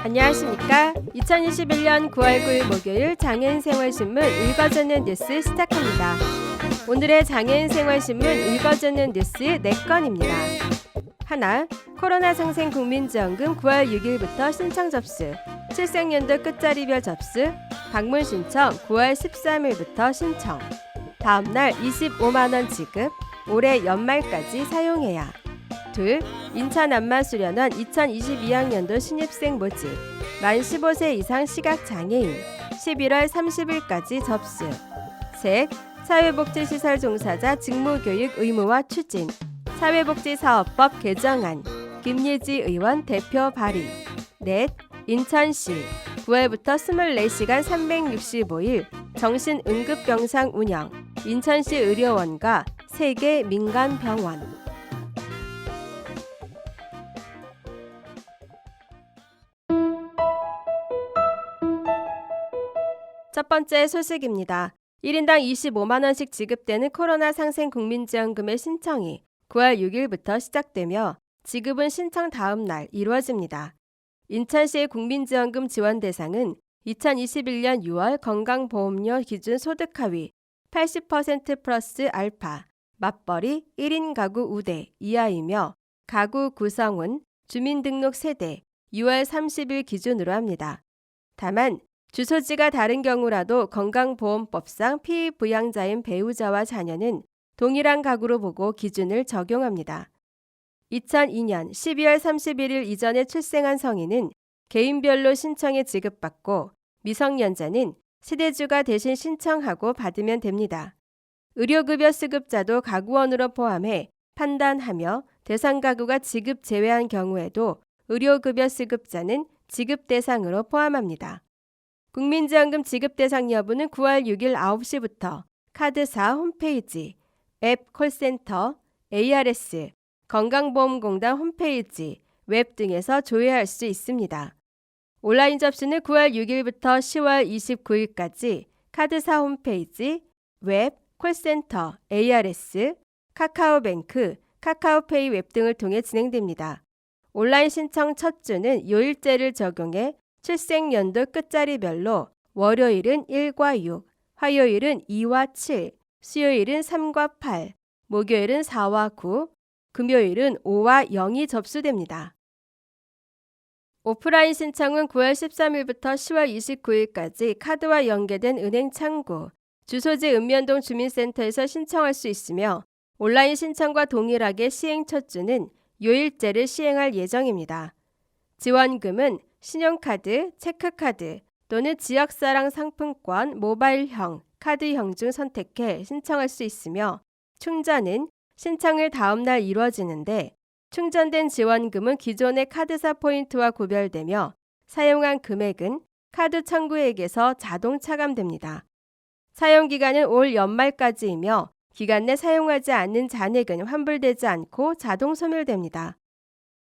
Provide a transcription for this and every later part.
안녕하십니까? 2021년 9월 9일 목요일 장애인생활신문 읽어주는 뉴스 시작합니다. 오늘의 장애인생활신문 읽어주는 뉴스 4건입니다. 하나, 코로나 상생 국민지원금 9월 6일부터 신청 접수, 출생연도 끝자리별 접수, 방문 신청 9월 13일부터 신청, 다음날 25만원 지급, 올해 연말까지 사용해야. 둘, 인천 안마수련원 2022학년도 신입생 모집, 만 15세 이상 시각장애인, 11월 30일까지 접수. 셋, 사회복지시설 종사자 직무교육 의무화 추진, 사회복지사업법 개정안, 김예지 의원 대표 발의. 넷, 인천시 9월부터 24시간 365일 정신응급병상 운영, 인천시 의료원과 3개 민간병원. 첫 번째 소식입니다. 1인당 25만원씩 지급되는 코로나 상생 국민지원금의 신청이 9월 6일부터 시작되며 지급은 신청 다음 날 이루어집니다. 인천시의 국민지원금 지원 대상은 2021년 6월 건강보험료 기준 소득 하위 80% 플러스 알파, 맞벌이 1인 가구 우대 이하이며 가구 구성원, 주민등록 세대 6월 30일 기준으로 합니다. 다만 주소지가 다른 경우라도 건강보험법상 피부양자인 배우자와 자녀는 동일한 가구로 보고 기준을 적용합니다. 2002년 12월 31일 이전에 출생한 성인은 개인별로 신청에 지급받고 미성년자는 세대주가 대신 신청하고 받으면 됩니다. 의료급여 수급자도 가구원으로 포함해 판단하며 대상 가구가 지급 제외한 경우에도 의료급여 수급자는 지급 대상으로 포함합니다. 국민지원금 지급 대상 여부는 9월 6일 9시부터 카드사 홈페이지, 앱 콜센터, ARS, 건강보험공단 홈페이지, 웹 등에서 조회할 수 있습니다. 온라인 접수는 9월 6일부터 10월 29일까지 카드사 홈페이지, 웹, 콜센터, ARS, 카카오뱅크, 카카오페이 웹 등을 통해 진행됩니다. 온라인 신청 첫 주는 요일제를 적용해 출생연도 끝자리별로 월요일은 1과 6, 화요일은 2와 7, 수요일은 3과 8, 목요일은 4와 9, 금요일은 5와 0이 접수됩니다. 오프라인 신청은 9월 13일부터 10월 29일까지 카드와 연계된 은행 창구, 주소지 읍면동 주민센터에서 신청할 수 있으며 온라인 신청과 동일하게 시행 첫 주는 요일제를 시행할 예정입니다. 지원금은 신용카드, 체크카드 또는 지역사랑 상품권 모바일형, 카드형 중 선택해 신청할 수 있으며 충전은 신청일 다음 날 이루어지는데 충전된 지원금은 기존의 카드사 포인트와 구별되며 사용한 금액은 카드 청구액에서 자동 차감됩니다. 사용기간은 올 연말까지이며 기간 내 사용하지 않는 잔액은 환불되지 않고 자동 소멸됩니다.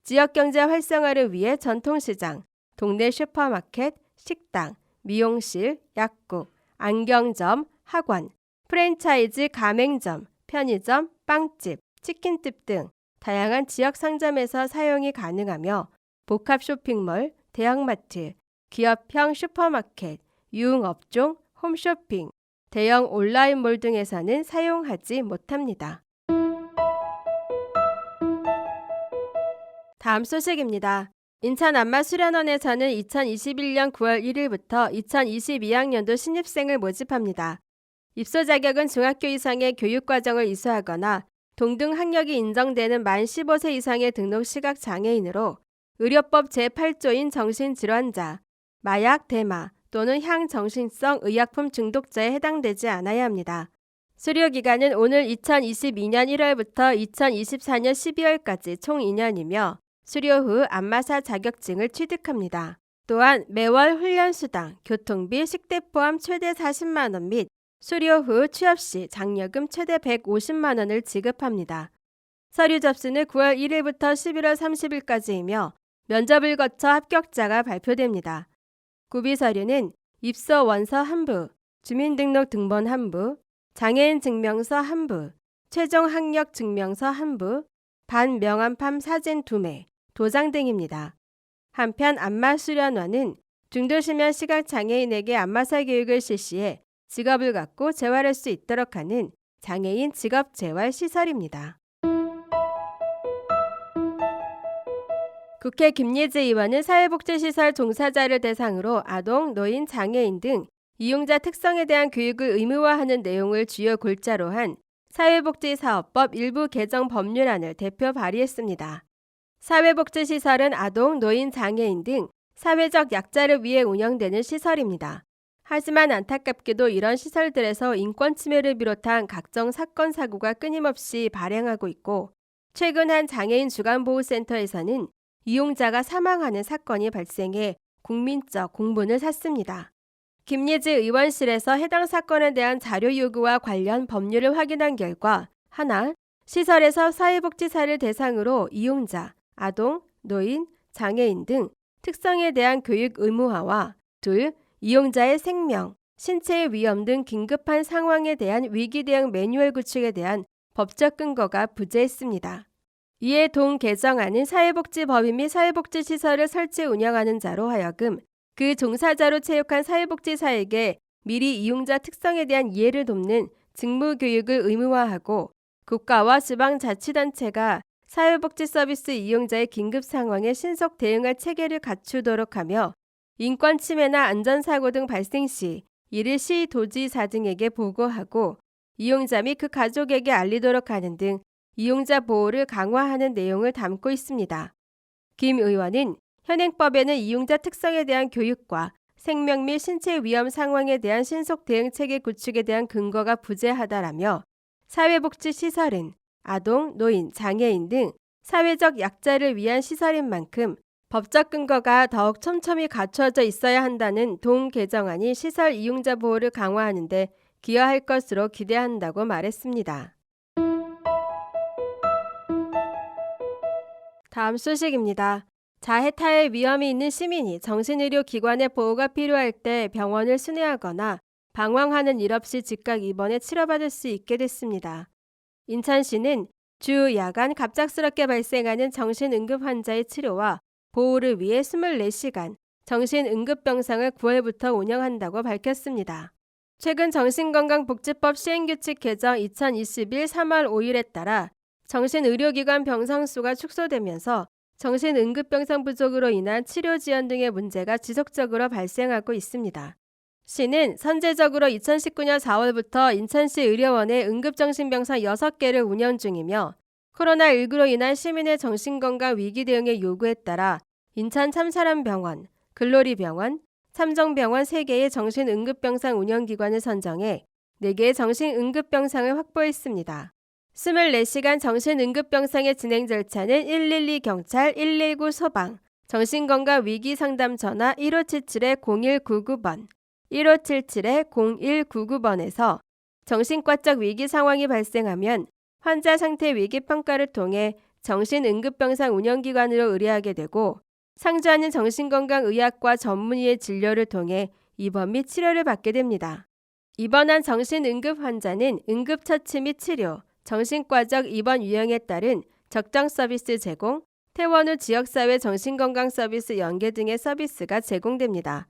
지역경제 활성화를 위해 전통시장, 동네 슈퍼마켓, 식당, 미용실, 약국, 안경점, 학원, 프랜차이즈 가맹점, 편의점, 빵집, 치킨집 등 다양한 지역 상점에서 사용이 가능하며 복합 쇼핑몰, 대형마트, 기업형 슈퍼마켓, 유흥업종, 홈쇼핑, 대형 온라인몰 등에서는 사용하지 못합니다. 다음 소식입니다. 인천 안마수련원에서는 2021년 9월 1일부터 2022학년도 신입생을 모집합니다. 입소 자격은 중학교 이상의 교육과정을 이수하거나 동등 학력이 인정되는 만 15세 이상의 등록 시각장애인으로 의료법 제8조인 정신질환자, 마약, 대마 또는 향정신성 의약품 중독자에 해당되지 않아야 합니다. 수료기간은 오늘 2022년 1월부터 2024년 12월까지 총 2년이며 수료 후 안마사 자격증을 취득합니다. 또한 매월 훈련수당, 교통비, 식대 포함 최대 40만 원 및 수료 후 취업 시 장려금 최대 150만 원을 지급합니다. 서류 접수는 9월 1일부터 11월 30일까지이며 면접을 거쳐 합격자가 발표됩니다. 구비 서류는 입소 원서 한 부, 주민등록 등본 한 부, 장애인 증명서 한 부, 최종 학력 증명서 한 부, 반명함판 사진 2매, 도장 등입니다. 한편 안마수련원은 중도실면 시각장애인에게 안마사 교육을 실시해 직업을 갖고 재활할 수 있도록 하는 장애인 직업재활시설입니다. 국회 김예지 의원은 사회복지시설 종사자를 대상으로 아동, 노인, 장애인 등 이용자 특성에 대한 교육을 의무화하는 내용을 주요 골자로 한 사회복지사업법 일부 개정 법률안을 대표 발의했습니다. 사회복지시설은 아동, 노인, 장애인 등 사회적 약자를 위해 운영되는 시설입니다. 하지만 안타깝게도 이런 시설들에서 인권 침해를 비롯한 각종 사건, 사고가 끊임없이 발생하고 있고, 최근 한 장애인 주간보호센터에서는 이용자가 사망하는 사건이 발생해 국민적 공분을 샀습니다. 김예지 의원실에서 해당 사건에 대한 자료 요구와 관련 법률을 확인한 결과, 하나, 시설에서 사회복지사를 대상으로 이용자, 아동, 노인, 장애인 등 특성에 대한 교육 의무화와 둘, 이용자의 생명, 신체의 위험 등 긴급한 상황에 대한 위기 대응 매뉴얼 구축에 대한 법적 근거가 부재했습니다. 이에 동 개정안은 사회복지법인 및 사회복지시설을 설치 운영하는 자로 하여금 그 종사자로 체육한 사회복지사에게 미리 이용자 특성에 대한 이해를 돕는 직무교육을 의무화하고 국가와 지방자치단체가 사회복지 서비스 이용자의 긴급 상황에 신속 대응할 체계를 갖추도록 하며 인권 침해나 안전사고 등 발생 시 이를 시도지사 등에게 보고하고 이용자 및 그 가족에게 알리도록 하는 등 이용자 보호를 강화하는 내용을 담고 있습니다. 김 의원은 현행법에는 이용자 특성에 대한 교육과 생명 및 신체 위험 상황에 대한 신속 대응 체계 구축에 대한 근거가 부재하다라며 사회복지시설은 아동, 노인, 장애인 등 사회적 약자를 위한 시설인 만큼 법적 근거가 더욱 촘촘히 갖춰져 있어야 한다는 동 개정안이 시설 이용자 보호를 강화하는 데 기여할 것으로 기대한다고 말했습니다. 다음 소식입니다. 자해 타해 위험이 있는 시민이 정신의료기관의 보호가 필요할 때 병원을 순회하거나 방황하는 일 없이 즉각 입원해 치료받을 수 있게 됐습니다. 인천시는 주 야간 갑작스럽게 발생하는 정신응급 환자의 치료와 보호를 위해 24시간 정신응급병상을 9월부터 운영한다고 밝혔습니다. 최근 정신건강복지법 시행규칙 개정 2021 3월 5일에 따라 정신의료기관 병상수가 축소되면서 정신응급병상 부족으로 인한 치료 지연 등의 문제가 지속적으로 발생하고 있습니다. 시는 선제적으로 2019년 4월부터 인천시 의료원에 응급정신병상 6개를 운영 중이며 코로나19로 인한 시민의 정신건강 위기 대응의 요구에 따라 인천 참사람병원, 글로리병원, 삼정병원 3개의 정신응급병상 운영기관을 선정해 4개의 정신응급병상을 확보했습니다. 24시간 정신응급병상의 진행 절차는 112 경찰, 119 소방, 정신건강 위기 상담 전화 1577-0199번, 1577-0199번에서 정신과적 위기 상황이 발생하면 환자 상태 위기 평가를 통해 정신응급병상 운영기관으로 의뢰하게 되고 상주하는 정신건강의학과 전문의의 진료를 통해 입원 및 치료를 받게 됩니다. 입원한 정신응급 환자는 응급처치 및 치료, 정신과적 입원 유형에 따른 적정 서비스 제공, 퇴원 후 지역사회 정신건강 서비스 연계 등의 서비스가 제공됩니다.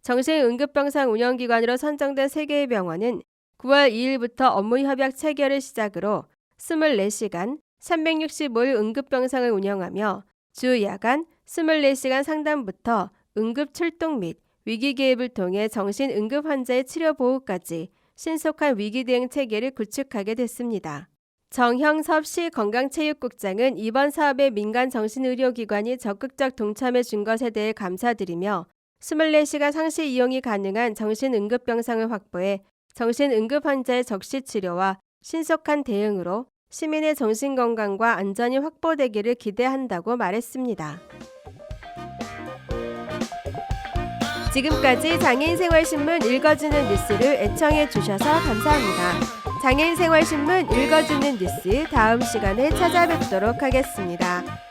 정신응급병상 운영기관으로 선정된 3개의 병원은 9월 2일부터 업무협약 체결을 시작으로 24시간 365일 응급병상을 운영하며 주 야간 24시간 상담부터 응급 출동 및 위기 개입을 통해 정신응급 환자의 치료 보호까지 신속한 위기 대응 체계를 구축하게 됐습니다. 정형섭 시 건강체육국장은 이번 사업에 민간 정신의료기관이 적극적 동참해 준 것에 대해 감사드리며 24시간 상시 이용이 가능한 정신응급병상을 확보해 정신응급 환자의 적시 치료와 신속한 대응으로 시민의 정신건강과 안전이 확보되기를 기대한다고 말했습니다. 지금까지 장애인생활신문 읽어주는 뉴스를 애청해 주셔서 감사합니다. 장애인생활신문 읽어주는 뉴스 다음 시간에 찾아뵙도록 하겠습니다.